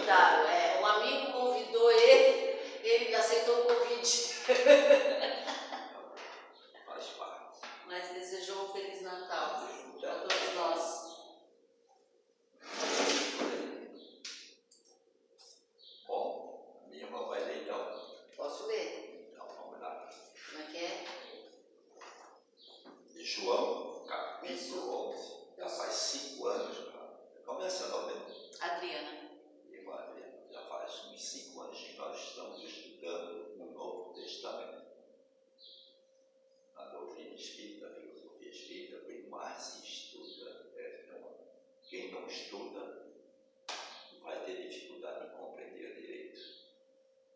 convidaram. Um amigo convidou ele aceitou o convite. Faz parte. Mas desejou um Feliz Natal para todos nós. Bom, a minha irmã vai ler então. Posso ler? Então, vamos lá. Como é que é? João, capítulo 11. Já faz 5 anos. Começa a novela. Adriana. Irmã Adriana, já faz uns 5 anos que nós estamos estudando o Novo Testamento. A doutrina espírita, a filosofia espírita, quem mais se estuda quem não estuda vai ter dificuldade em compreender direito,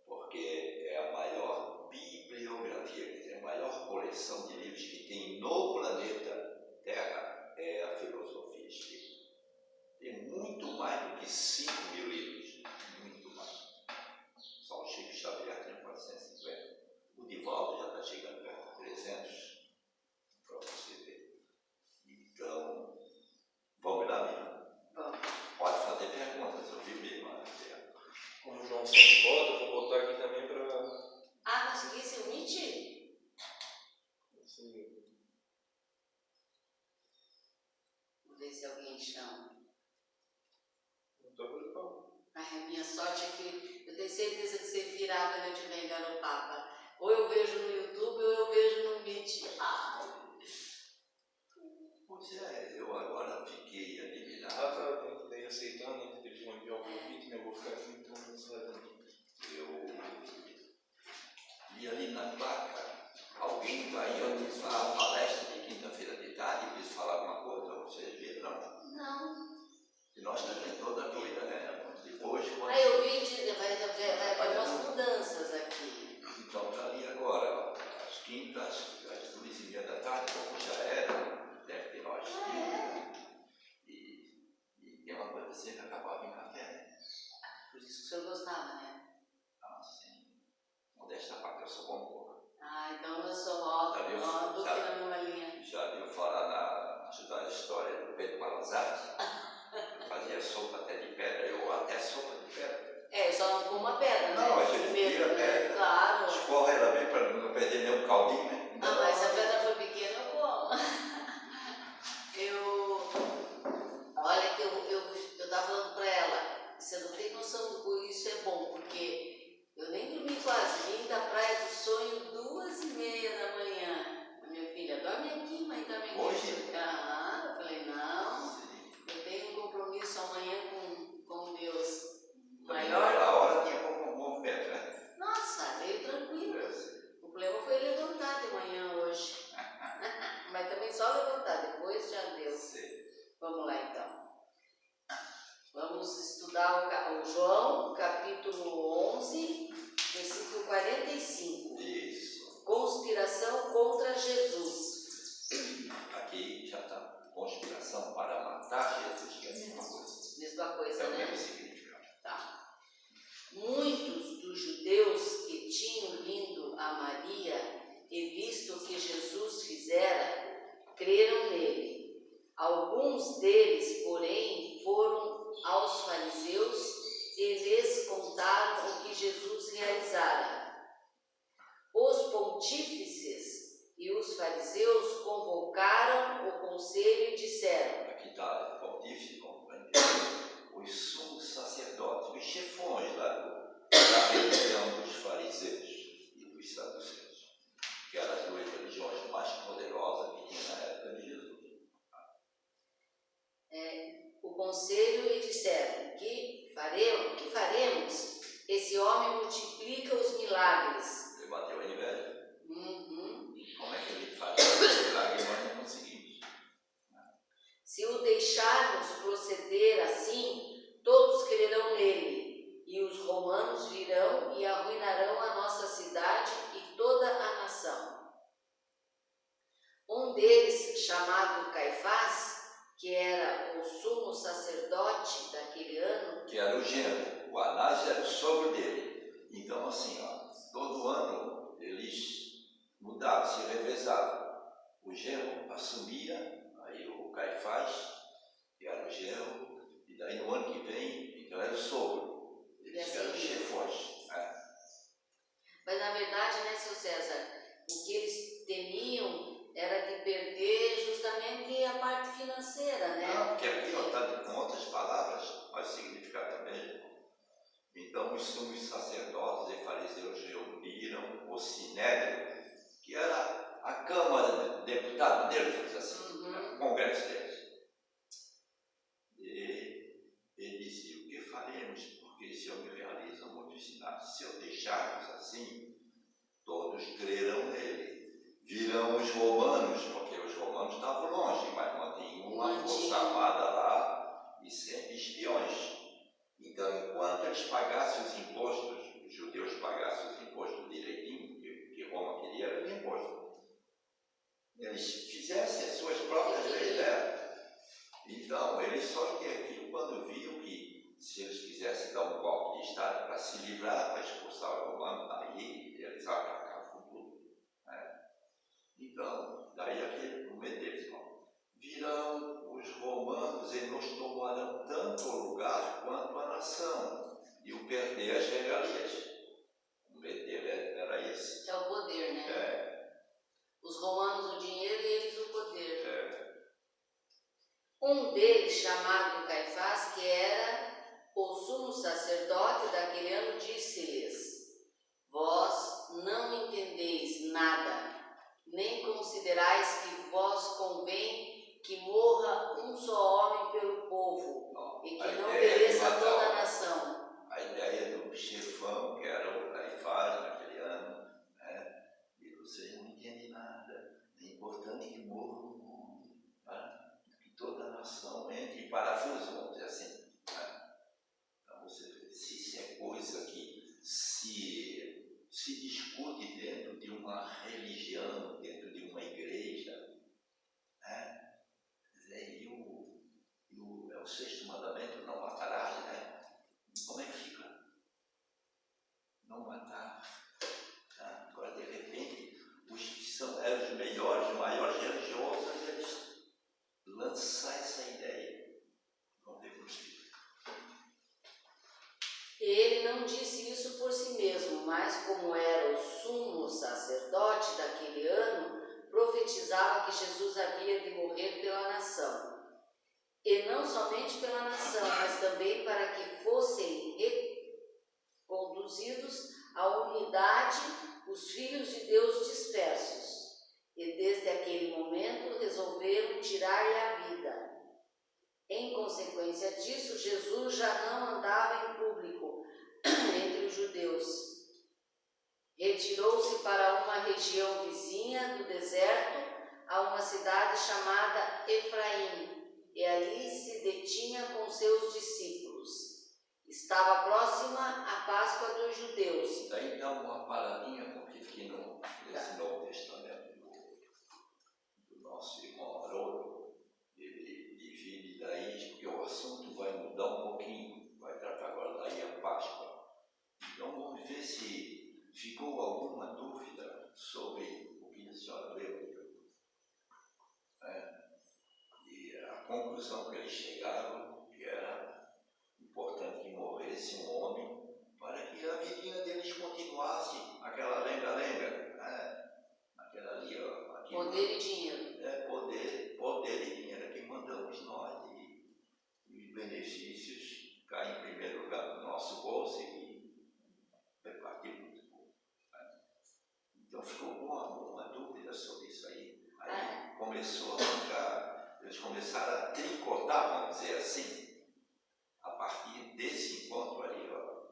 porque é a maior bibliografia, quer dizer, a maior coleção de livros que tem no planeta Terra é a filosofia espírita. Tem muito mais do que 5.000 livros, muito mais. Só o Chico Xavier tem 450. O Divaldo já está chegando perto de 300, para você ver. Então, vamos lá, minha irmã? Vamos. Pode fazer perguntas, eu vi mesmo. Como o João sempre bota, eu vou botar aqui também para... Consegui se omitir? Sim. Vou ver se alguém chama. Não estou preocupado. A minha sorte é que eu tenho certeza que você virá quando eu estiver em Garopaba. Ou eu vejo no YouTube ou eu vejo no Meet. Pois é, eu agora fiquei admirado. Tá, tem que ir aceitando, eles vão enviar o convite, né? Eu vou ficar aqui, então você vai dando. E ali na placa, alguém vai organizar a palestra de quinta-feira de tarde e quis falar alguma coisa, vocês viram? Não. E nós também toda doida, né? Depois, quando... Eu vi que vai haver umas mudanças aqui. Então está ali agora, ó, às quintas, às 2h30 da tarde, como já era, deve ter nós. E tem uma coisa sempre acabava em café, né? Por isso que o senhor gostava, né? Ah, sim. Modesta parte, eu sou bom porra. Então eu sou do que na mesma linha. Já viu falar ajudar a história do Pedro Malazarte? Fazia sopa até de pedra, eu até sopa de pedra. Só não como uma pedra, não, né? a gente tira a pedra, claro. escorre ela bem para não perder nenhum caldinho, né? Mas se a pedra for pequena, eu como. Olha que eu estava falando para ela, você não tem noção do que isso é bom, porque eu nem dormi quase, vim da Praia do Sonho 2h30 da manhã. A minha filha, dorme aqui, mãe, dorme aqui. Hoje? Eu falei, não, eu tenho um compromisso amanhã com Deus maior. A hora tinha bom pé, né? Nossa, meio tranquilo. O problema foi levantar de manhã hoje. Mas também só levantar, depois já deu. Sim. Vamos lá então. Vamos estudar o João, capítulo 11, versículo 45. Isso. Conspiração contra Jesus. Aqui já está. Conspiração para matar Jesus, que é a mesma coisa. Mesma coisa, é o né? mesmo significado. Tá. Muitos dos judeus que tinham vindo a Maria e visto o que Jesus fizera, creram nele. Alguns deles, porém, foram aos fariseus e lhes contaram o que Jesus realizara. Os pontífices e os fariseus convocaram o conselho e disseram... Aqui está o pontífice, os sumos sacerdotes, os chefões da religião dos fariseus e dos saduceus, que eram as duas religiões mais poderosas que tinha na época de Jesus. O conselho e disseram, que faremos? Esse homem multiplica os milagres. Ele bateu a inveja. Como é que ele faz esse milagre e nós não conseguimos? Se o deixarmos proceder assim, todos crerão nele, e os romanos virão e arruinarão a nossa cidade e toda a nação. Um deles, chamado Caifás, que era o sumo sacerdote daquele ano, que era o genro, o Anás era o sogro dele. Então, assim, todo ano eles mudavam, se revezavam. O genro assumia, aí o Caifás, que era o genro, e daí no ano que vem, então era o sogro. financeira, né? Não, porque aqui, ó, tá, com outras palavras, vai significar também. Então, os sumos sacerdotes e fariseus reuniram o Sinédrio, que era a Câmara de Deputados deles, vamos dizer assim, o Congresso deles. E dizia: o que faremos? Porque esse homem realiza muitos sinais. Se eu deixarmos assim, todos crerão nele. Virão os romanos, porque os romanos estavam longe, mas mantinham uma força armada lá e sempre espiões. Então, enquanto eles pagassem os impostos, os judeus pagassem os impostos direitinho, que Roma queria era de imposto, eles fizessem as suas próprias leis, né? Então, eles só interviram quando viam que, se eles quisessem dar um golpe de Estado para se livrar, para expulsar o romano, aí eles atacavam tudo. Né? Então, daí aquele momento deles, virão os romanos e nos tomarão tanto o lugar quanto a nação, e o perder as regalias. O medo dele era esse. É o poder, né? É. Os romanos o dinheiro e eles o poder. É. Um deles, chamado Caifás, que era o sumo sacerdote daquele ano, disse-lhes: vós não entendeis nada, nem considerais que vos convém que morra um só homem pelo povo, Não, e que não pereça toda a nação. A ideia do chefão, que era o Caifás naquele ano, né? E vocês não entendem nada. É importante que morra um homem, tá? Que toda a nação entre em parafuso, vamos dizer assim. Né? Então você vê, se isso é coisa que se discute dentro de uma religião, dentro de uma igreja, né? É o sexto mandamento, não matarás, né? Como é que fica? Não matar. Tá? Agora, de repente, os que eram os melhores, os maiores religiosos, eles lançam essa ideia. Vamos ver como fica. Ele não disse isso por si mesmo, mas como era o sumo sacerdote daquele ano, profetizava que Jesus havia de morrer pela nação. E não somente pela nação, mas também para que fossem reconduzidos à unidade os filhos de Deus dispersos. E desde aquele momento resolveram tirar-lhe a vida. Em consequência disso, Jesus já não andava em público entre os judeus. Retirou-se para uma região vizinha do deserto, a uma cidade chamada Efraim, e ali se detinha com seus discípulos. Estava próxima a Páscoa dos judeus. Daí dá uma paradinha, porque aqui nesse Novo Testamento do nosso irmão Haroldo, ele divide daí, porque o assunto vai mudar um pouquinho, vai tratar agora daí a Páscoa. Então vamos ver se ficou alguma dúvida sobre o que a senhora leu. E a conclusão que eles chegaram, que era importante que morresse um homem para que a vidinha deles continuasse aquela lenga-lenga, né? Aquela ali, ó. Poder e dinheiro. Poder e dinheiro é que mandamos nós, e os benefícios caem em primeiro lugar no nosso bolso e repartimos. Então ficou uma dúvida sobre isso aí. Aí começou a ficar, eles começaram a tricotar, vamos dizer assim, a partir desse encontro ali, ó,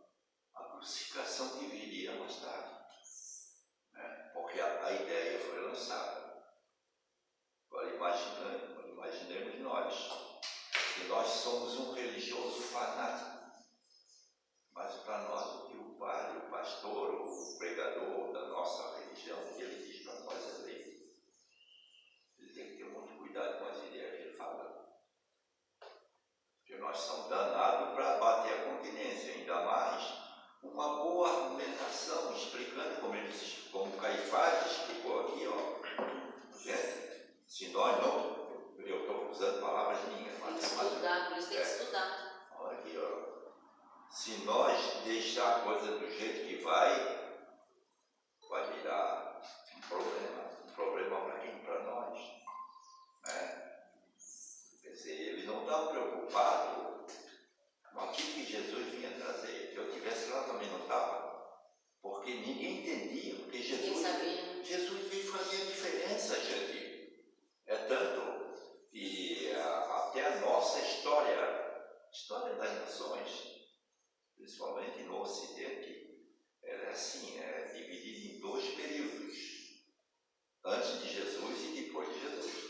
a crucificação que viria mais tarde, né? Porque a ideia foi lançada. Agora imaginemos nós, que nós somos um religioso fanático, mas para nós o que o padre, o pastor, o pregador da nossa religião, o que ele diz para nós é lei. Ele tem que ter muito cuidado com as ideias que ele fala. Porque nós somos danados para bater a continência, ainda mais uma boa argumentação, explicando como o Caifás explicou aqui, ó. Gente, se nós não, eu estou usando palavras minhas, Tem que estudar, por isso tem que estudar. Olha aqui, ó. Se nós deixar a coisa do jeito que vai virar um problema. Um problema para quem? Para nós. Né? Quer dizer, principalmente no Ocidente, ela é assim, é dividida em 2 períodos, antes de Jesus e depois de Jesus.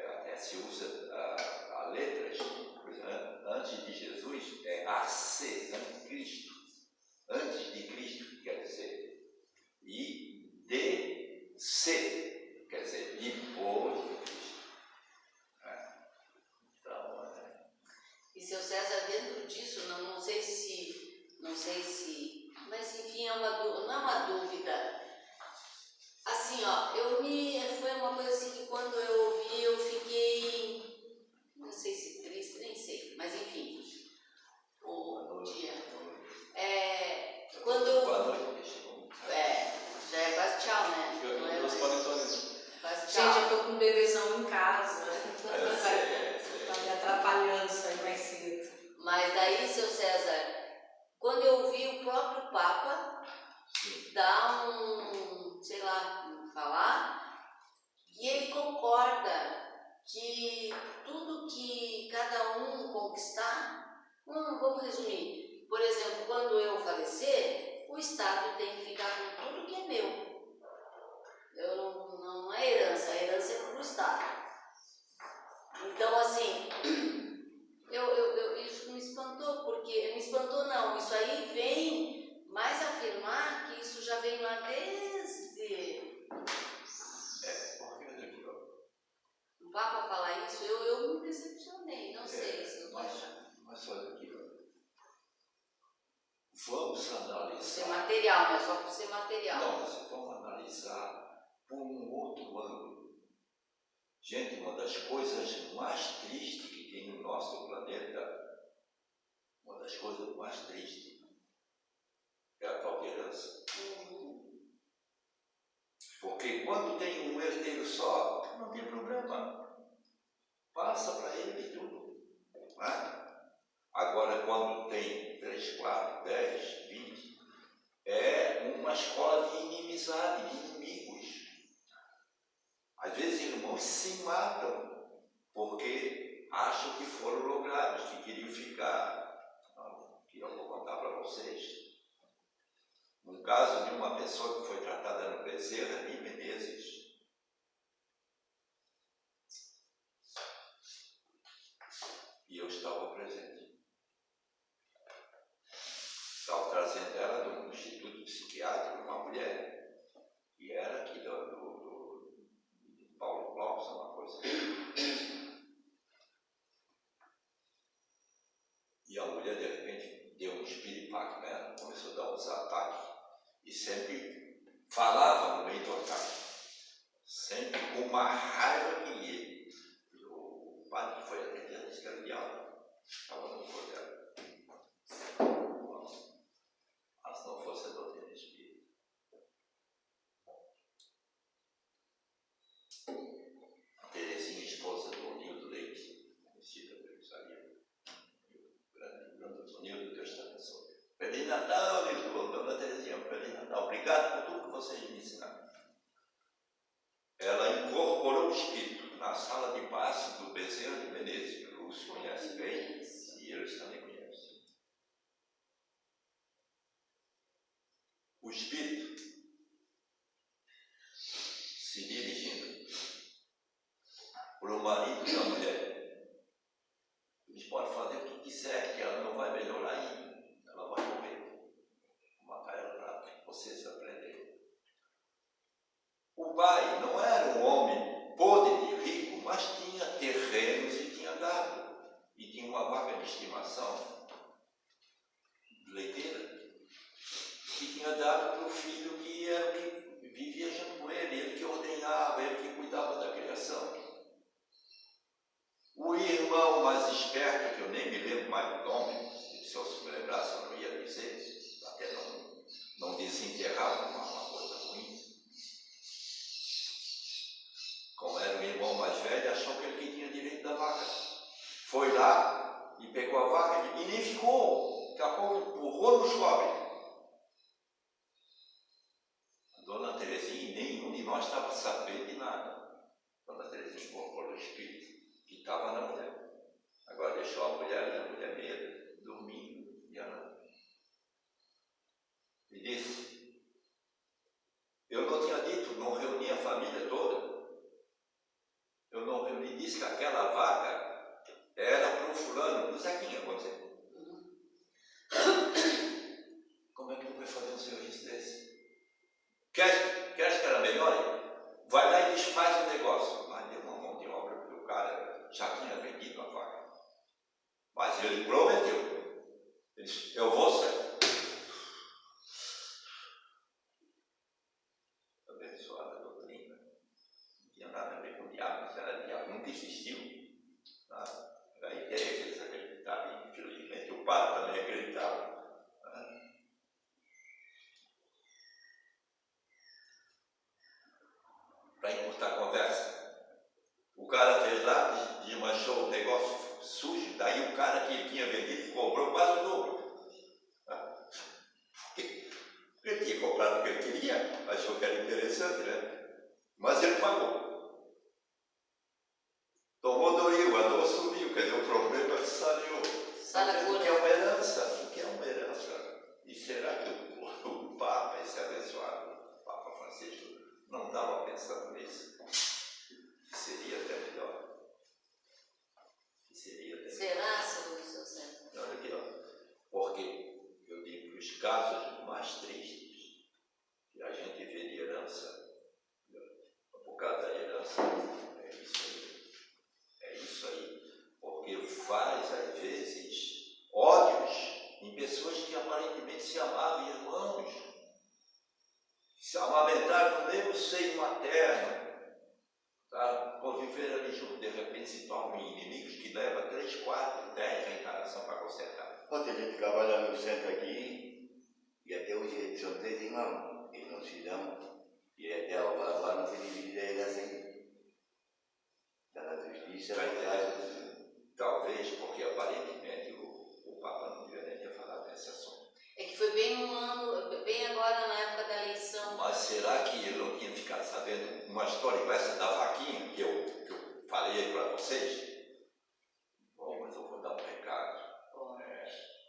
Até se usa a letras, antes de Jesus é AC, anticristo, antes de Cristo, quer dizer, e DC, quer dizer, depois de Cristo. Então, E seu César, dentro disso, não sei se, mas enfim, não é uma dúvida. Assim, ó, foi uma coisa assim que quando eu ouvi, eu fiquei, não sei se triste, nem sei, mas enfim, o dia. Quando eu... já é quase tchau, né? Quase tchau. Gente, eu tô com um bebezão em casa. Tá me atrapalhando isso aí mais cedo. Mas daí, seu César, quando eu vi o próprio Papa dar falar, e ele concorda que tudo que cada um conquistar, vamos resumir, por exemplo, quando eu falecer, o Estado tem que ficar com tudo que é meu. Não é herança, a herança é para o Estado. Então, assim, isso me espantou, porque isso aí vem mais afirmar que isso já vem lá desde o Papa falar isso, eu me decepcionei, não sei se eu mas olha aqui, vamos analisar. Ser material, né? Só por ser material. Não, mas vamos analisar por um outro ângulo. Gente, uma das coisas mais tristes que tem no nosso planeta, uma das coisas mais tristes, é a tolerância. Porque quando tem um herdeiro só, não tem problema. Passa para ele tudo. Agora, quando tem 3, 4, 10, 20, é uma escola de inimizade, de inimigos. Às vezes, irmãos se matam porque acham que foram logrados, que queriam ficar. Que eu vou contar para vocês. Um caso de uma pessoa que foi tratada no Bezerra de Menezes. E eu estava presente. Estava trazendo ela de um instituto psiquiátrico, uma mulher, que era aqui do Paulo Clóvis, uma coisa assim. E a mulher, de repente, deu um espiripaque nela, começou a dar uns ataques, e sempre falava no meio do ataque, sempre com uma raiva que ia. O padre que foi atender disse que era o diabo, estava no corpo dela. Mas não fosse a doutrina espírita. A Terezinha, esposa do Nildo Leite, conhecida pelo Isaías, o Nildo, Deus te abençoe. Feliz Natal, Nildo, dona Terezinha, Feliz Natal. Obrigado por tudo que vocês me ensinaram. Ela incorporou o espírito na sala de passe do Bezerra de Menezes, que o Lúcio conhece bem, e eles também conhecem. O espírito se dirigindo para o marido da mulher. Eles podem fazer o que quiser, que ela não vai melhorar ainda, ela vai morrer. Vou matar ela para vocês aprenderem. O pai não era um homem podre e rico, mas tinha terrenos e tinha gado. E tinha uma vaca de estimação, leiteira, que tinha dado para o filho que era o que vivia junto com ele que ordenhava, ele que cuidava da criação. O irmão mais esperto, que eu nem me lembro mais do nome, se eu me lembrasse eu não ia dizer, até não desenterrar uma coisa ruim. Como era o irmão mais velho, achou que ele tinha direito da vaca. Foi lá e pegou a vaca e nem ficou. Daqui a pouco empurrou nos cobre. Dona Terezinha, nenhum de nós estava sabendo de nada. Dona Terezinha incorporou o espírito que estava na mulher. do Zequinha, vou dizer. Como é que tu vai fazer um serviço desse? Queres que ela melhore? Vai lá e desfaz o negócio. Mas deu uma mão de obra, porque o cara já tinha vendido a vaga. Mas ele prometeu. Ele disse, eu vou sair. Abençoada doutrina. Não tinha nada a ver com o diabo, isso era diabo, nunca existiu. Tá? Era a ideia que eles acreditavam, infelizmente o padre também acreditava. Para encurtar a conversa, o cara fez lá, desmanchou o negócio sujo, daí o cara que ele tinha vendido cobrou quase o dobro. Tá? Ele tinha comprado o que ele queria, achou que era interessante, né? Mas ele pagou. Tomou do rio, andou, subiu, quer dizer, o problema saneou. O que é uma herança? O que é uma herança? E será que o Papa, esse abençoado, o Papa Francisco, não estava pensando nisso? Que seria até melhor. Que seria até melhor. Será, seu César? Olha aqui, ó. Porque eu digo que os casos mais tristes que a gente vê de herança, por causa da herança, é isso aí. É isso aí. Porque faz, às vezes, ódios em pessoas que aparentemente se amavam, irmãos. Se amamentaram no mesmo seio materno, tá? Conviver ali junto, de repente se tornam inimigos que levam 3, 4, 10 reencarnações para consertar. Ontem a gente trabalha no centro aqui, e até hoje eles são 3 irmãos, eles não se dão, e até agora não foi dividida a herança ainda. Está na justiça, Talvez porque aparentemente o Papa não deveria ter falado desse assunto. É que foi bem um ano, bem agora na época da eleição. Mas será que ele não tinha ficado sabendo uma história igual essa da vaquinha que eu falei para vocês? Bom, mas eu vou dar um recado.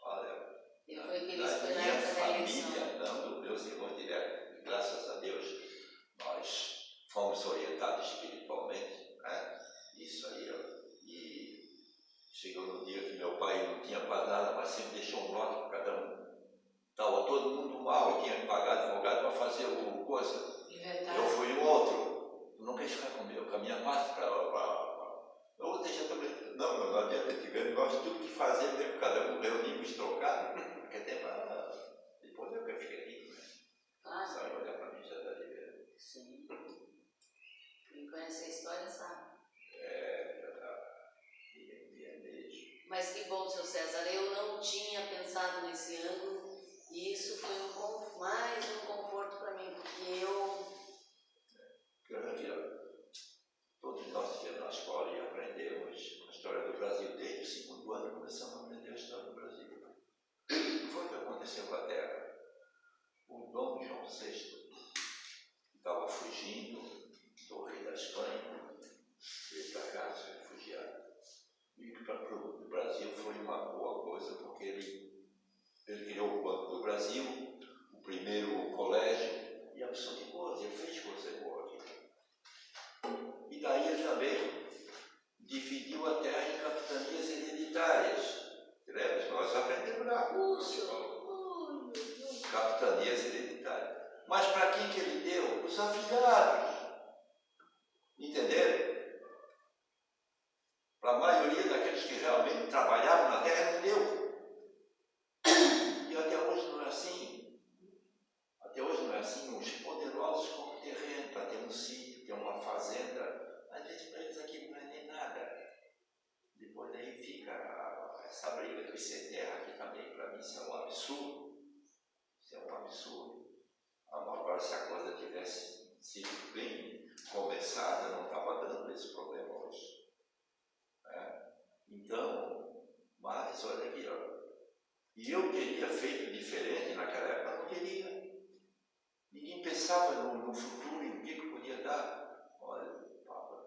Olha, E foi que na eles foi na minha época da eleição. família, não, meus irmãos direto, graças a Deus, nós fomos orientados espiritualmente, né? Isso aí, ó. E chegou no dia que meu pai não tinha quase nada, mas sempre deixou um lote para cada um. Estava todo mundo mal e tinha que pagar advogado para fazer o coisa. Inventário. Eu fui um outro. Não quis ficar com a minha parte para. Eu deixa também. Não adianta, tivemos nós tudo que fazer, mesmo cada um reunimos trocado. Porque até para. Depois eu que fiquei rico, né? Claro. Só olhar para mim já dá de ver. Sim. Quem conhece a história sabe. Já dá. E é mesmo. Mas que bom, seu César. Eu não tinha pensado nesse ângulo. E isso foi mais um conforto para mim, porque eu... Todos nós estivemos na escola e aprendemos a história do Brasil. Desde o 2º ano começamos a aprender a história do Brasil. O que foi que aconteceu com a Terra? O Dom João VI estava fugindo do rei da Espanha, veio para cá, se refugiado. E para o Brasil foi uma boa coisa, porque ele criou o Banco do Brasil, o primeiro colégio, e a opção de coisas, ele fez coisa boa aqui. E daí ele também dividiu a terra em capitanias hereditárias. Lembra? Nós aprendemos lá. Capitanias hereditárias. Mas para quem que ele deu? Os afilhados. Entenderam? Para a maioria daqueles que realmente trabalhavam na terra, não deu. E até hoje não é assim. Até hoje não é assim. Os poderosos compram terreno para ter um sítio, ter uma fazenda. Às vezes para eles aquilo não é nem nada. Depois daí fica essa briga do sem terra aqui também. Para mim isso é um absurdo. Isso é um absurdo. Agora se a coisa tivesse sido bem conversada, não estava dando esse problema hoje. Então, mas olha aqui, ó. E eu teria feito diferente naquela época, não teria. Ninguém pensava no futuro e o que podia dar. Olha, o Papa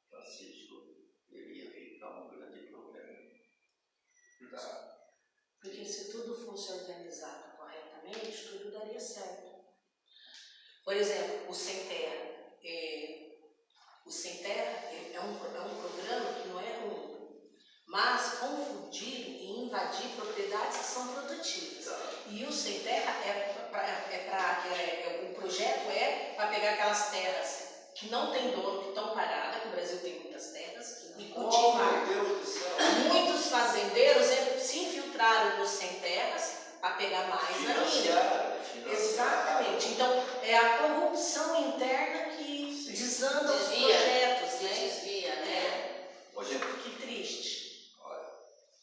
Francisco, ele ia ficar um grande problema. Tá? Porque se tudo fosse organizado corretamente, tudo daria certo. Por exemplo, o Sem Terra. O Sem Terra é um programa que não é ruim, mas confundiu confundir e invadir propriedades que são produtivas. Tá. E o sem terra o projeto é para pegar aquelas terras que não tem dono, que estão paradas, que o Brasil tem muitas terras, e Oh, cultivar. meu Deus do céu! Muitos fazendeiros se infiltraram nos sem terras para pegar mais ainda. Financiar. Exatamente. Então, é a corrupção interna que Sim. desanda os Desvia. projetos, Se né? desvia, né? Ô, gente, Que triste. olha,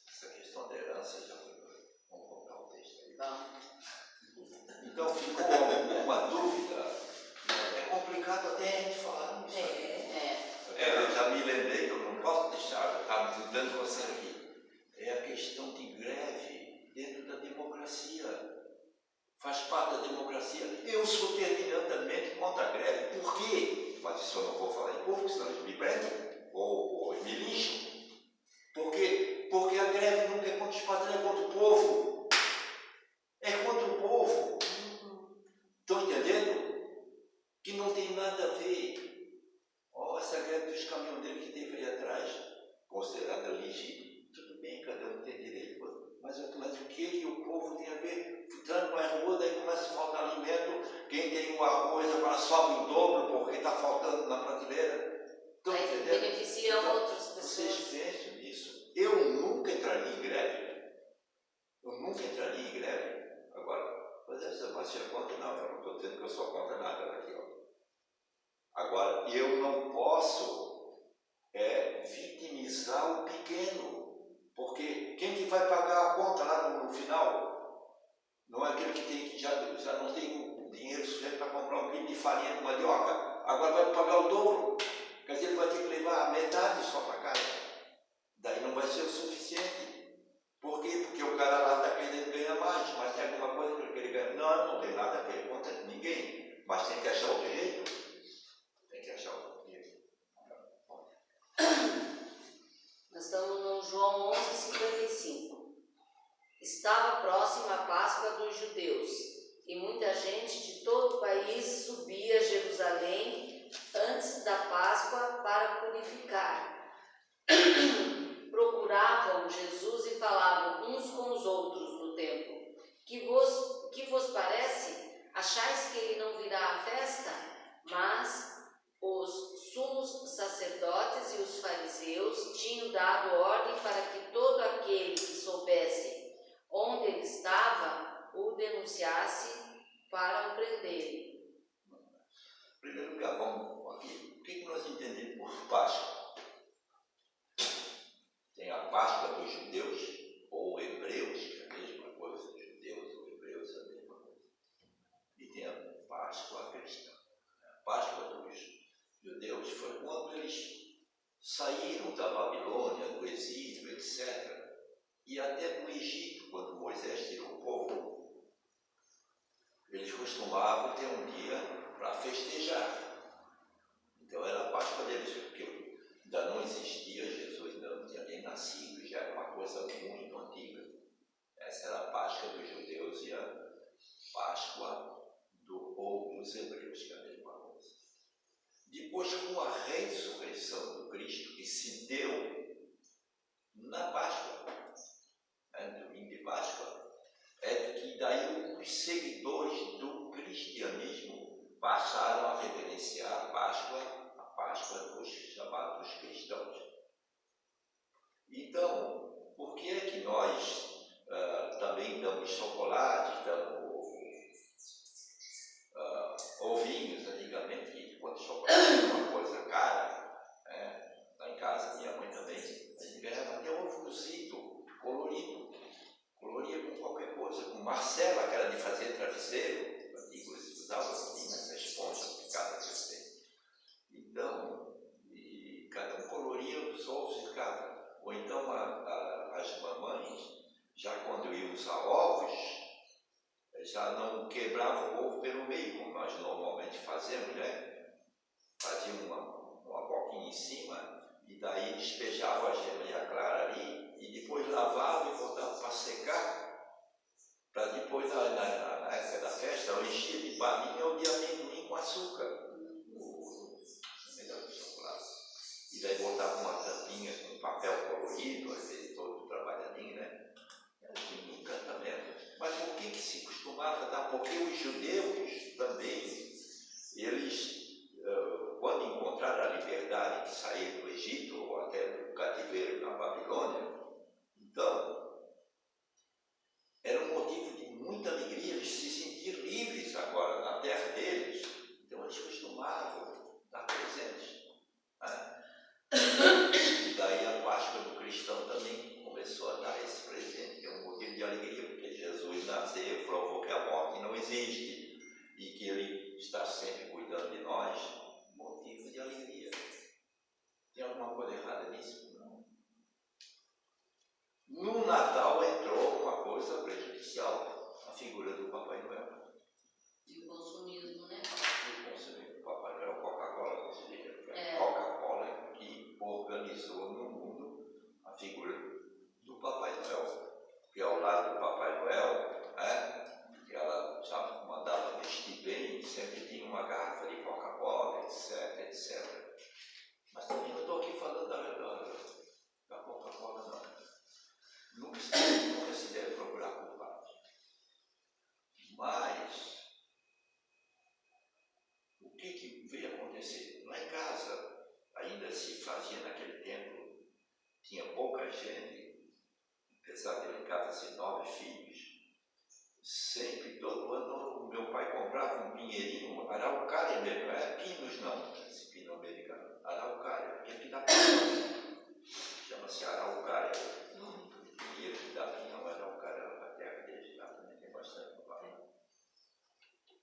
essa questão da herança já foi. Vamos colocar o texto aí. Vamos. Então ficou uma dúvida. É complicado até a gente falar nisso. Eu já me lembrei que eu não posso deixar, eu estava ajudando você aqui. É a questão de greve dentro da democracia. Faz parte da democracia. Eu sou terminantemente contra a greve. Por quê? Mas isso eu não vou falar em público, senão eles me prendem ou me lixam. Por quê? Porque a greve nunca é contra os patrões, é contra o povo. É contra o povo. Estão entendendo? Que não tem nada a ver. Oh, essa greve dos caminhoneiros que teve aí atrás, considerada legítima, tudo bem, cada um tem direito. Mas o que o povo tem a ver? Tranco as ruas, daí começa a faltar alimento. Quem tem o arroz agora sobe em dobro porque está faltando na prateleira. Estão Aí entendendo? beneficia Então, outras vocês pessoas. pensam nisso. Eu nunca entraria em greve. Eu nunca entraria em greve. Agora, mas você é contra? Não, eu não estou dizendo que eu sou contra nada daquilo. Agora, eu não posso vitimizar o pequeno, porque quem que vai pagar a conta lá no final? Não é aquele que tem que já não tem o dinheiro suficiente para comprar um quilo de farinha de mandioca, agora vai pagar o dobro. Quer dizer, ele vai ter que levar a metade só para casa. Daí não vai ser o suficiente. Por quê? Porque o cara lá está querendo ganhar mais, mas tem alguma coisa que ele quer ganhar. Não tem nada a ver contra ninguém, mas tem que achar outro jeito. Tem que achar outro jeito. Nós estamos no João 11:55. Estava próxima a Páscoa dos judeus, e muita gente de todo o país subia a Jerusalém antes da Páscoa para purificar. Procuravam Jesus e falavam uns com os outros no templo. Que vos parece? Achais que ele não virá à festa? Mas os sumos sacerdotes e os fariseus tinham dado ordem para que todo aquele que soubesse onde ele estava o denunciasse para o prender. Em primeiro lugar, vamos aqui. O que nós entendemos por Páscoa? Tem a Páscoa dos judeus ou hebreus, que é a mesma coisa, judeus ou hebreus é a mesma coisa. E tem a Páscoa cristã. A Páscoa dos judeus foi quando eles saíram da Babilônia, do exílio, etc. E até do Egito, quando Moisés tirou o povo, eles costumavam ter um dia para festejar. Então era a Páscoa deles, porque ainda não existia, Jesus ainda não tinha nem nascido, já era uma coisa muito antiga. Essa era a Páscoa dos judeus e a Páscoa dos hebreus, que é a mesma coisa. Depois, com a ressurreição do Cristo, que se deu na Páscoa, no domingo de Páscoa, é que daí os seguidores do cristianismo passaram a reverenciar a Páscoa dos chamados cristãos. Então, por que é que nós também damos chocolate, damos ovinhos, antigamente, quando chocolate era uma coisa cara, lá em casa, minha mãe também, a gente ganhava até ovo cozido, colorido, coloria com qualquer coisa, com Marcela, que era de fazer travesseiro, eles usavam tinha essa esponja picada que eu tenho. Então, e cada um coloria os ovos de casa. Ou então as mamães, já quando iam usar ovos, já não quebravam o ovo pelo meio, como nós normalmente fazemos, né? Faziam uma boquinha em cima e daí despejavam a gema e a clara ali e depois lavavam e botavam para secar, para depois, na época da festa, eu enchia de balinha ou de amendoim com açúcar. Melhor do chocolate. E daí botava uma tampinha com papel colorido, às vezes todo trabalhadinho, acostumado a dar, porque os judeus também, eles, quando encontraram a liberdade de sair do Egito, ou até do cativeiro na Babilônia, então, era um motivo de muita alegria eles se sentir livres agora na terra deles. Então, eles costumavam dar presentes. Né? E daí a Páscoa do cristão também começou a dar esse presente, que é um motivo de alegria, porque Jesus nasceu, provou que a morte não existe e que Ele está sempre cuidando de nós. Motivo de alegria. Tem alguma coisa errada nisso? Não. No Natal entrou uma coisa prejudicial, a figura do Papai Noel. E o consumismo, né? O consumismo do Papai Noel, Coca-Cola, Coca-Cola que organizou no mundo a figura do Papai Noel. Porque ao lado do Papai Noel, que ela já mandava vestir bem, sempre tinha uma garrafa de Coca-Cola, etc, etc. Mas também não estou aqui falando da Coca-Cola, não. Nunca se deve procurar culpados. Mas, o que veio acontecer? Lá em casa, ainda se fazia naquele tempo, tinha pouca gente, apesar de lá em casa ser 9 filhos, sempre, todo ano, o meu pai comprava um pinheirinho, araucária mesmo, não é pinos não, esse pino americano, araucária, porque aqui dá pinho, chama-se araucária. E ele dá pinhão, araucária, a terra deles lá também tem bastante no pai.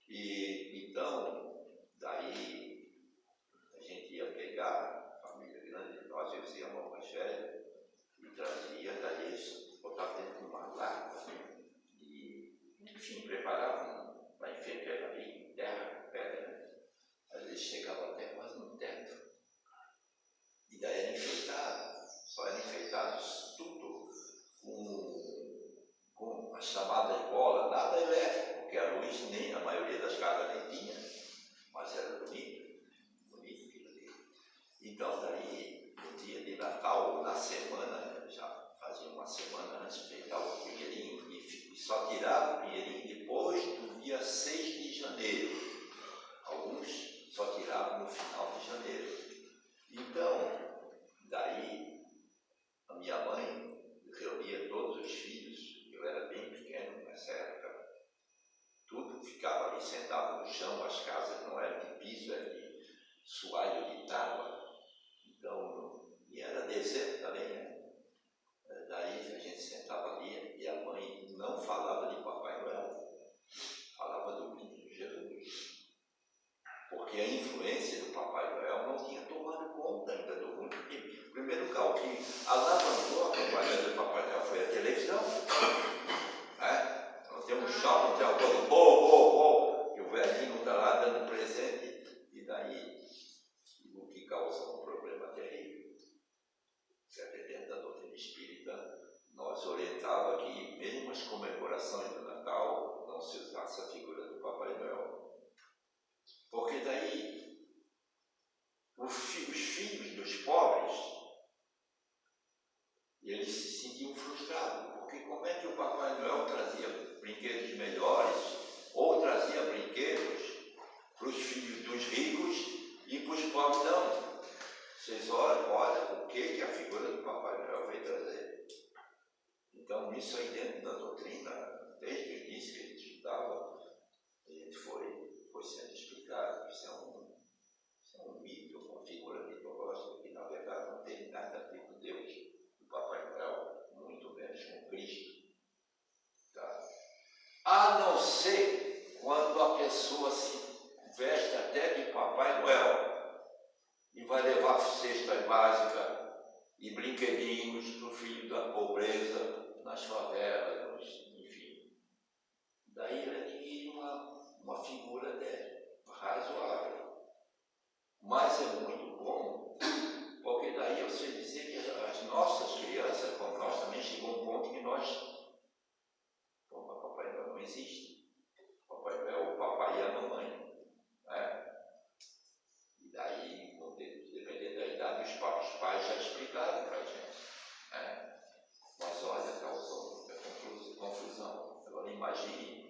E então, daí a gente ia pegar, família grande, nós e os irmãos mais velhos, e trazia, daí eles botavam dentro de uma lata, e enfim, preparavam para enfeitar ali, terra, pedra, né? Às vezes chegava até quase no teto. E daí era enfeitado, só era enfeitado tudo com a chamada de bola, nada elétrico, porque a luz nem a maioria das casas nem tinha, mas era bonito aquilo ali. Então daí, no dia de Natal, na semana, já fazia uma semana antes, pegava o pinheirinho e só tirava o pinheirinho depois do dia 6 de janeiro. Alguns só tiravam no final de janeiro. Então, daí a minha mãe reunia todos os filhos, eu era bem pequeno nessa época, tudo ficava ali sentado no chão, as casas não eram de piso, eram de soalho de tábua, então, e era deserto também, né? Daí a gente sentava ali e a mãe não falava de Papai Noel, falava do menino Jesus, porque a influência do Papai Noel não tinha tomado conta ainda do mundo. O primeiro carro que alavancou a propaganda do Papai Noel foi a televisão. Nós temos um shopping, tem algo que o velhinho está lá dando presente, e daí o que causa um problema terrível. Certo, dentro da doutrina espírita, nós orientava que mesmo as comemorações do Natal não se usasse a figura do Papai Noel. Porque daí os filhos dos pobres, eles se sentiam frustrados, porque como é que o Papai Noel trazia brinquedos melhores ou trazia brinquedos para os filhos dos ricos e para os pobres não? Vocês olham o que a figura do Papai Noel veio trazer. Então, isso aí dentro da doutrina, desde o início que a gente estudava, a gente foi sendo explicado. Isso é um mito, uma figura mitológica que, na verdade, não tem nada a ver com Deus, o Papai Noel, muito menos com Cristo. Tá? A não ser quando a pessoa se veste até de Papai Noel e vai levar cesta básica e brinquedinhos para o filho da pobreza, nas favelas, enfim. Daí ele adquire uma figura razoável. Mas é muito bom, porque daí você dizer que as nossas crianças, como nós, também chegou a um ponto que nós, como Papai Noel não existe. Papai Noel é o papai e a mamãe. Né? E daí, dependendo da idade, os pais já explicaram para a gente. Né? Mas olha, causou muita confusão. Agora imagine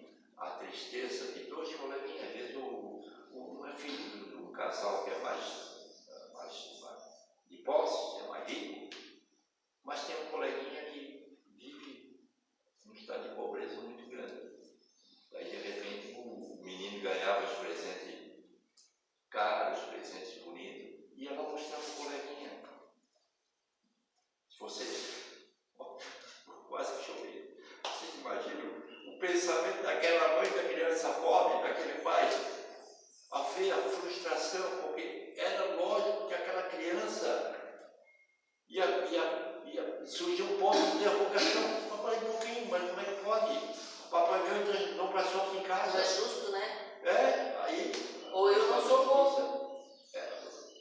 a tristeza de dois coleguinhas. Às vezes um é filho de um casal que é mais de posse, é mais rico, mas tem um coleguinha que vive num estado de pobreza muito grande. Aí de repente o menino ganhava os presentes caros, os presentes bonitos, e ela mostrava o coleguinha. Se vocês, quase que chovei, vocês imaginam o pensamento daquela mãe, da criança pobre, daquele pai, a ver a frustração, porque era lógico que aquela criança ia surgir um ponto de interrogação. Papai, um pouquinho, mas como é que pode? O Papai Noel não passou aqui em casa. Não é justo, né? Aí... Ou eu não sou bom.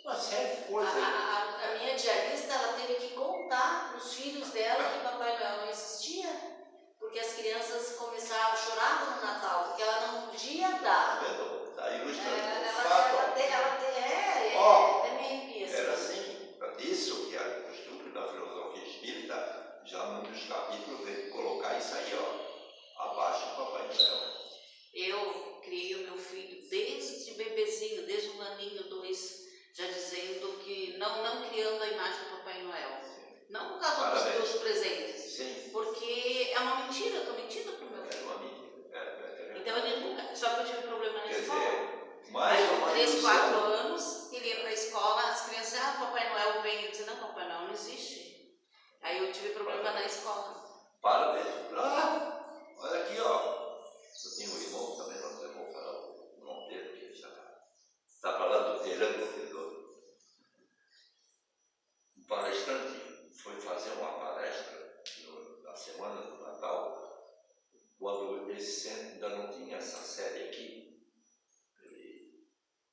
Uma série de coisas. A minha diarista, ela teve que contar para os filhos dela que Papai Noel não existia, porque as crianças começaram a chorar no Natal, porque ela não podia dar. Está ilustrando Ela o fato. me arrepia. Era assim. Isso que a costume da filosofia espírita, já num dos capítulos, veio colocar isso aí, ó, abaixo do Papai Noel. Eu criei o meu filho desde bebezinho, desde um aninho, 2, já dizendo que não criando a imagem do Papai Noel. Não por causa dos presentes. Sim. Porque é uma mentira, eu estou mentindo para o meu filho. É uma mentira. Então ele nunca. Só que eu tive problema na Quer escola. dizer, Aí com 3, 4 anos, ele ia para a escola, as crianças, Papai Noel vem. Ele dizia, não, Papai Noel não existe. Aí eu tive problema na escola. Para mesmo. Olha aqui, ó. Eu tenho um irmão também, mas eu vou falar o nome dele, porque ele já está falando do terreno. Um palestrante foi fazer uma palestra na semana do Natal, quando esse centro ainda não tinha essa sede aqui.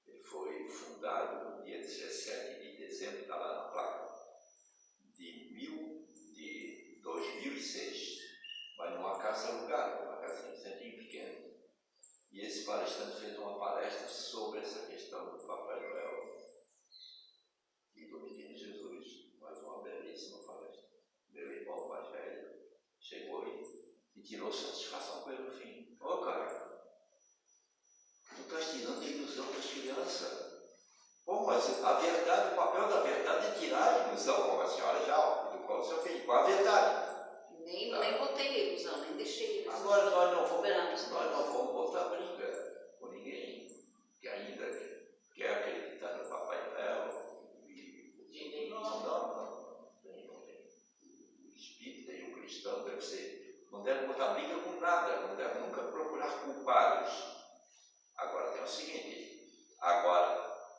Ele foi fundado no dia 17 de dezembro, está lá na placa, de 2006, mas numa casa alugada, uma casinha centrinho pequena. E esse palestrante fez uma palestra sobre essa questão do Papai Noel e do Menino Jesus, mas uma belíssima palestra. Meu irmão mais velho chegou e tirou satisfação com ele no fim. Ô cara, tu estás tirando a ilusão das crianças. Pô, mas a verdade, o papel da verdade é tirar a ilusão, como a senhora já educou o seu filho, com a verdade. Nem botei a ilusão, nem deixei ilusão. Agora nós não vamos botar briga com ninguém que ainda quer acreditar no Papai Noel. Não tem. O espírita e o cristão não deve botar briga com nada, não deve nunca procurar culpados. Agora tem o seguinte,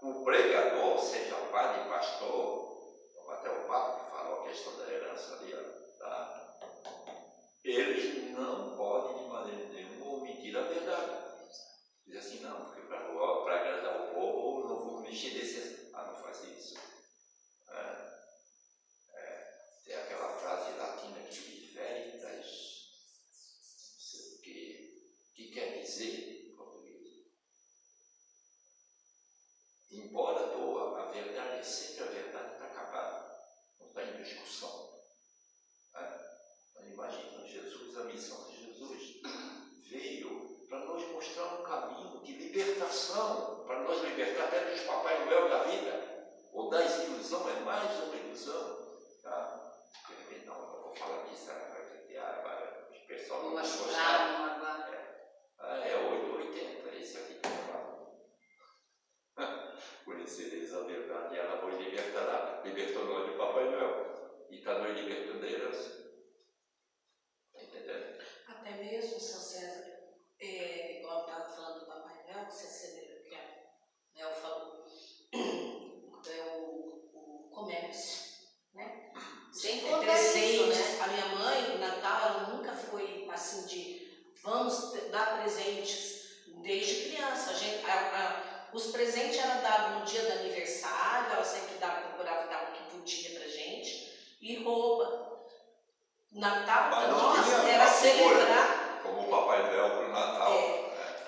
o pregador, seja padre, pastor, até o Papa que falou a questão da herança ali, tá? Eles não podem de maneira nenhuma omitir a verdade. Diz assim, não, porque para agradar o povo, eu não vou mexer desse. Não faz isso. Tem aquela frase latina que diz veritas, não sei o que quer dizer em português. Embora doa, a verdade é sempre a verdade está acabada, não está em discussão. Imagina, Jesus, a missão de Jesus veio para nos mostrar um caminho de libertação, para nos libertar até dos Papai Noel da vida, ou das ilusões, é mais uma ilusão. Tá? De repente, não vou falar disso, vai ter os pessoal não machucar, é 880, esse aqui que eu falo. Conhecereis a verdade e ela vos libertará. Libertou nós do Papai Noel e está nos libertando da herança. Até mesmo, São César, igual eu estava falando do Papai Noel, que Noel falou, o comércio, né? Sem presentes. né? A minha mãe, no Natal, ela nunca foi assim de vamos dar presentes desde criança. Os presentes eram dados no dia do aniversário, ela sempre procurava dar o que podia pra gente, e roupa. Natal para nós era celebrar. Como o Papai Noel para o Natal.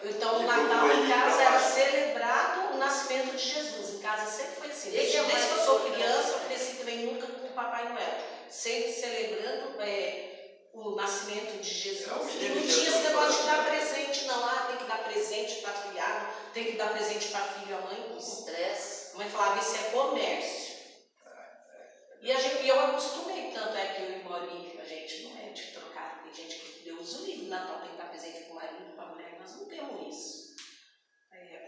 Então o Natal em casa era celebrado o nascimento de Jesus. Em casa sempre foi assim. Desde que eu sou criança, eu cresci também nunca com o Papai Noel. Sempre celebrando o nascimento nascimento de Jesus. É, o E menino não Jesus tinha esse negócio de foi dar presente, não. Ah, tem que dar presente para afilhado, tem que dar presente para filho e a mãe. Estresse. A mãe falava, isso é comércio. E eu acostumei, tanto é que eu e o Maurício, a gente não é de trocar. Tem gente que Deus o livre, Natal tem que dar presente para o marido, para a mulher, nós não temos isso.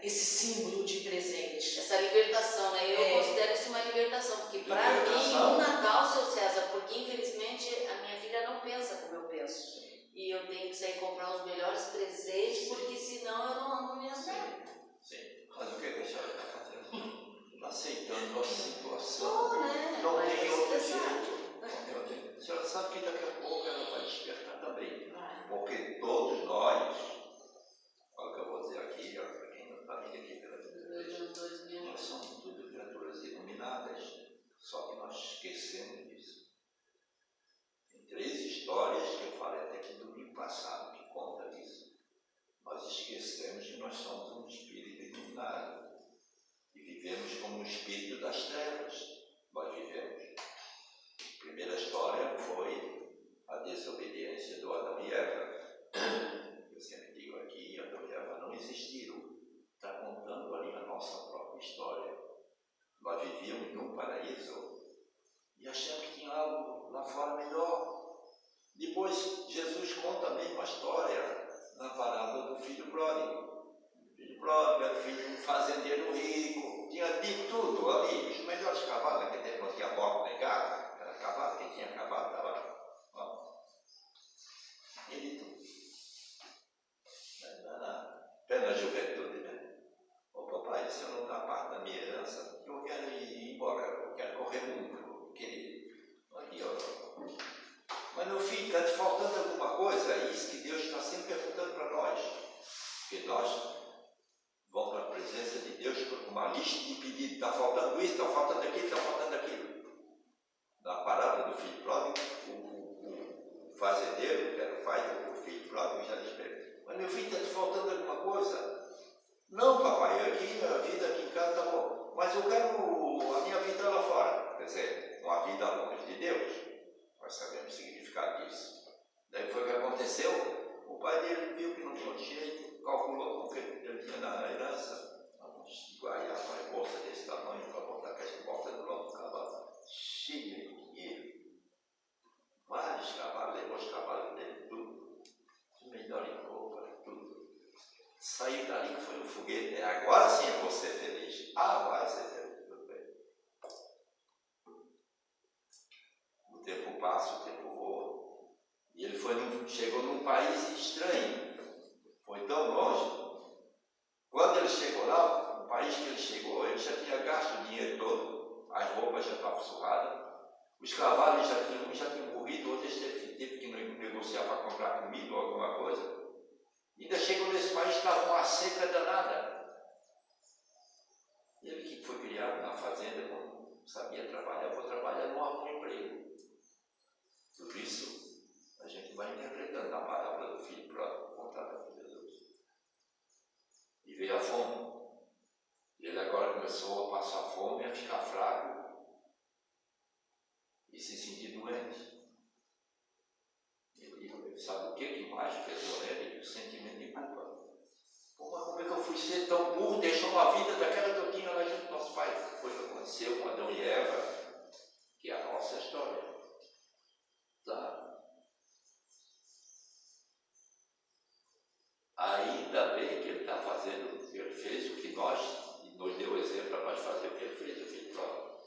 Esse símbolo de presente. Essa libertação, né? Eu considero isso uma libertação, porque para mim, Libertação. o Natal, seu César, porque infelizmente a minha filha não pensa como eu penso. E eu tenho que sair comprar os melhores presentes, porque senão eu não me acerto. Sim. Mas o que a senhora está fazendo? Aceitando a situação. Tô, né? Não Mas tem outro estressado. jeito. A senhora sabe que daqui a pouco ela vai despertar também. Vai. Porque todos nós, olha o que eu vou dizer aqui, ó, para quem não está vindo aqui pela vida, nós somos tudo criaturas iluminadas, só que nós esquecemos disso. Tem 3 histórias que eu falei até que domingo passado que conta disso. Nós esquecemos que nós somos um espírito iluminado e vivemos como um espírito das trevas. Nós vivemos. A primeira história foi a desobediência do Adão e Eva. Eu sempre digo aqui, Adão e Eva não existiram. Está contando ali a nossa própria história. Nós vivíamos num paraíso e achamos que tinha algo lá fora melhor. Depois, Jesus conta a mesma história na parábola do filho pródigo. O filho pródigo era filho de um fazendeiro rico, tinha de tudo ali, os melhores cavalos, naquele tempo não tinha moto nem carro, era cavalo, quem tinha cavalo estava lá. Ele tudo. Plena juventude, né? Ô papai, se eu não dar parte da minha herança, eu quero ir embora, eu quero correr muito, querido. Aqui, ó. Mas meu filho, está te faltando alguma coisa? É isso que Deus está sempre perguntando para nós. Porque nós vamos para a presença de Deus com uma lista de pedidos. Está faltando isso, está faltando aquilo, está faltando aquilo. Na parábola do filho pródigo, o fazendeiro, que era o pai do filho pródigo, já lhe perguntou: mas meu filho, está te faltando alguma coisa? Não, papai, aqui, a vida aqui em casa está bom. Mas eu quero a minha vida lá fora. Quer dizer, uma vida longe de Deus. Nós sabemos o significado disso. Daí foi o que aconteceu. O pai dele viu que não tinha outro jeito, calculou com o que ele tinha na herança. Vamos guardar uma bolsa desse tamanho para botar a caixa de volta do lado do cavalo. Cheia de dinheiro. Vários cavalos, levou os cavalos dele, tudo. O melhor em roupa, tudo. Saiu dali que foi um foguete. Agora sim eu vou ser feliz. Ah, vai ser feliz, tudo bem. O tempo passa, o tempo voa. E ele chegou num país estranho. Foi tão longe. Quando ele chegou lá, o país que ele chegou, ele já tinha gasto o dinheiro todo. As roupas já estavam surradas. Os cavalos já tinham morrido, outros teve que negociar para comprar comida ou alguma coisa. Ainda chegou nesse país, estava uma seca danada. Ele que foi criado na fazenda, não sabia trabalhar, vou trabalhar, não arrumou emprego. Por isso, a gente vai interpretando a parábola do filho pródigo contada por Jesus. E veio a fome. Ele agora começou a passar fome, a ficar fraco e se sentir doente. Ele sabe o que mais pesou nele? O sentimento de culpa. Pô, mas como é que eu fui ser tão burro, deixar uma vida daquela que eu tinha lá junto do nosso pai? Foi o que aconteceu com Adão e Eva, que é a nossa história. Tá? Ainda bem que ele está fazendo, ele fez o que nós, e nos deu o exemplo para nós fazer o que ele fez, o filho pródigo.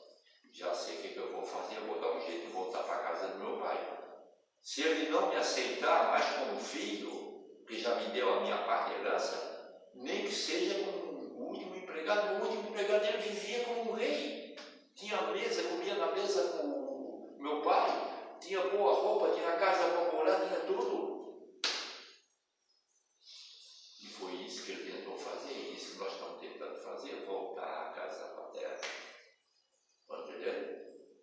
Já sei o que eu vou fazer, eu vou dar um jeito de voltar para a casa do meu pai. Se ele não me aceitar mais como filho, que já me deu a minha parte de herança, nem que seja como o último empregado dele vivia como um rei. Tinha mesa, comia na mesa com o meu pai, tinha boa roupa, tinha casa para morar, tinha tudo. E foi isso que ele tentou fazer, isso que nós estamos tentando fazer, voltar à casa paterna. Entendeu?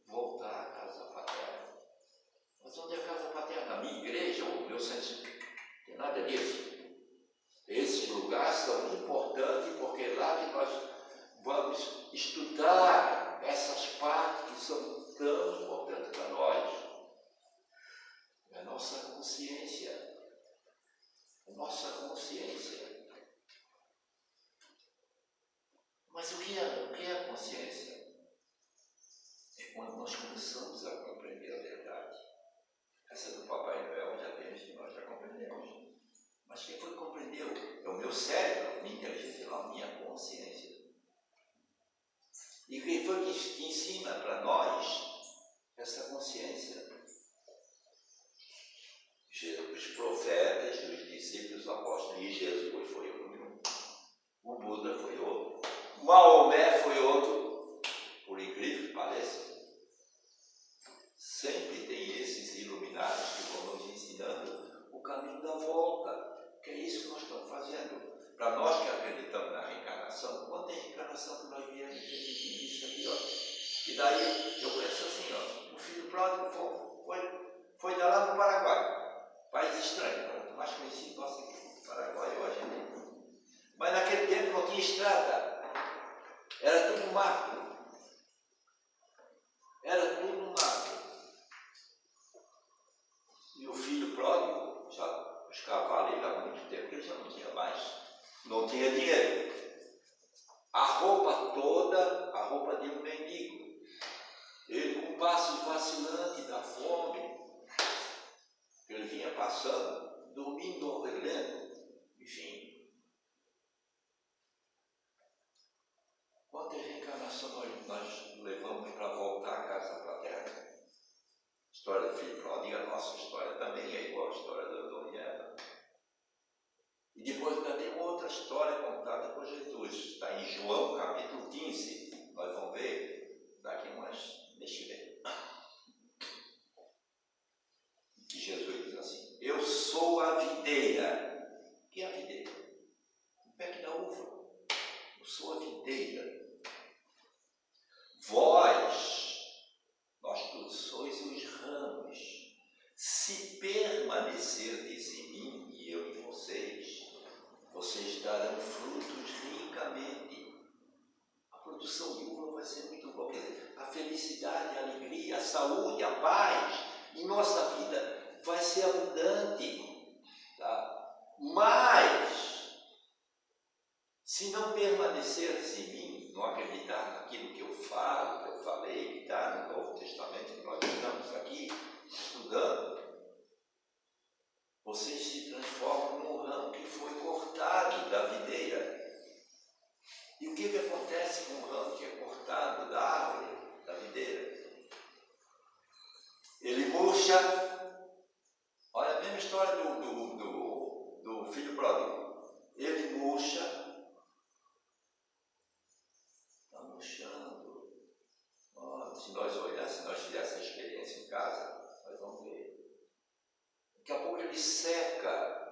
Voltar à casa paterna. Mas onde é a casa paterna? A minha igreja, o meu centro, não tem nada disso. Esses lugares são importantes porque é lá que nós vamos estudar essas partes que são tão importantes para nós. consciência. A nossa consciência. Mas o que é a consciência? É quando nós começamos a compreender a verdade. Essa do Papai Noel já temos que nós já compreendemos. Mas quem foi que compreendeu? É o meu cérebro, minha inteligência, a minha consciência. E quem foi que ensina para nós essa consciência? Os profetas, os discípulos, os apóstolos, e Jesus foi o número 1. O Buda foi outro. Maomé foi outro. Por incrível que pareça. Sempre tem esses iluminados que vão nos ensinando o caminho da volta. Que é isso que nós estamos fazendo. Para nós que acreditamos na reencarnação, quando tem reencarnação que nós viemos isso aqui, ó. E daí eu penso assim, ó, o filho pródigo foi lá no Paraguai. País estranho, mais conhecido nosso aqui, Paraguai ou Argentina. Mas naquele tempo não tinha estrada. Era tudo mato. Era tudo mato. E o filho pródigo, já os cavalos há muito tempo que ele já não tinha mais. Não tinha dinheiro. A roupa toda, a roupa de um mendigo. Ele com passos vacilantes da fome. Ele vinha passando, dormindo ao relento, enfim. Quantas reencarnações nós levamos para voltar à casa paterna? A história do filho pródigo, a nossa história também é igual à história da Dona Eva. E depois ainda tem outra história contada por Jesus. Está em João capítulo 15. Nós vamos ver daqui umas. Deixa eu ver. Que Jesus diz assim: eu sou a videira. O que é a videira? O pé que dá uva. Eu sou a videira. Nós todos sois os ramos. Se permanecerdes em mim e eu em vocês, vocês darão frutos ricamente. A produção de uva vai ser muito boa. Quer dizer, a felicidade, a alegria, a saúde, a paz em nossa vida vai ser abundante. Tá? Mas, se não permanecerdes em mim, não acreditar naquilo que eu falo, que eu falei, que está no Novo Testamento, que nós estamos aqui estudando, vocês se transformam num ramo que foi cortado da videira. E o que acontece com o ramo que é cortado da árvore, da videira? Ele murcha. Olha a mesma história do filho pródigo. Ele murcha. Está murchando. Se nós olhássemos, se nós fizéssemos a experiência em casa, nós vamos ver. Daqui a pouco ele seca.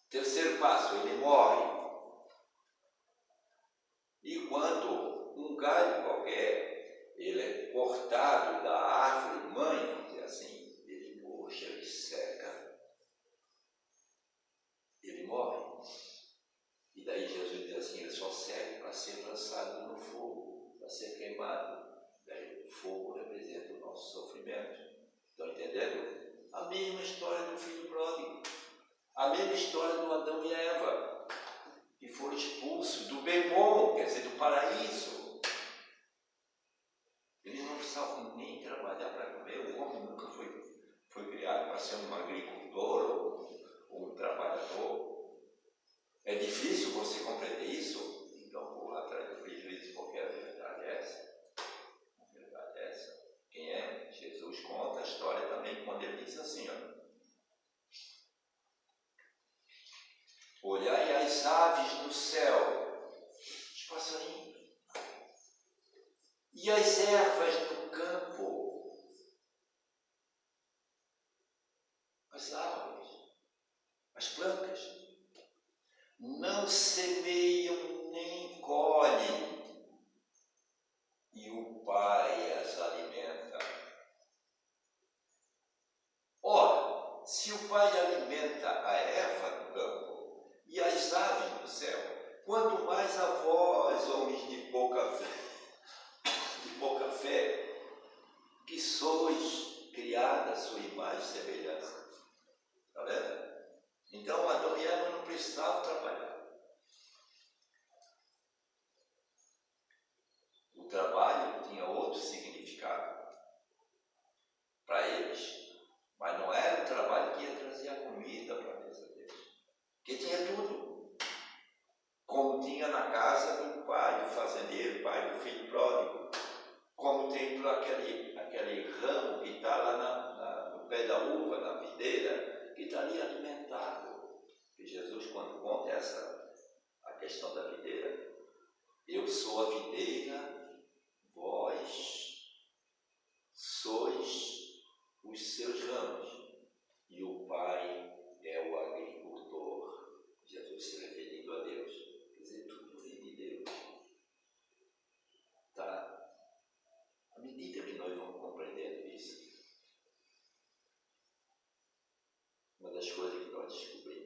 Terceiro passo, ele morre. E quando um galho qualquer, ele é cortado da árvore mãe, vamos dizer assim, ele murcha, ele seca, ele morre. E daí Jesus diz assim, ele só serve para ser lançado no fogo, para ser queimado. Daí o fogo representa o nosso sofrimento. Estão entendendo? A mesma história do filho pródigo. A mesma história do Adão e Eva, que foram expulsos do bem bom, quer dizer, do paraíso. Eles não precisavam nem trabalhar para comer. O homem nunca foi criado para ser um agricultor ou um trabalhador. É difícil você compreender isso? Então, vou lá atrás do prejuízo, porque a verdade é essa. A verdade é essa. Quem é? Jesus conta a história também quando ele diz assim, ó. Olhai as aves do céu, os passarinhos, e as ervas do campo, as árvores, as plantas, não semeiam nem colhem, e o Pai as alimenta. Ora, se o Pai alimenta a erva do campo, e as aves do céu, quanto mais a vós, homens de pouca fé, que sois criada à sua imagem e semelhança. Está vendo? Então Adão e Eva não precisavam trabalhar. O trabalho tinha outro significado para eles, mas não era o trabalho que ia trazer a comida para a mesa deles, porque tinha tudo, como tinha na casa do pai, do fazendeiro, pai do filho pródigo, como tem para aquele ramo que está lá no pé da uva, na videira, que está ali alimentado. E Jesus, quando conta a questão da videira, eu sou a videira, vós sois os seus ramos, e o Pai é o agricultor. Jesus se referindo a Deus. Quer dizer, tudo vem de Deus. Tá? À medida que nós vamos compreendendo isso, uma das coisas que nós descobrimos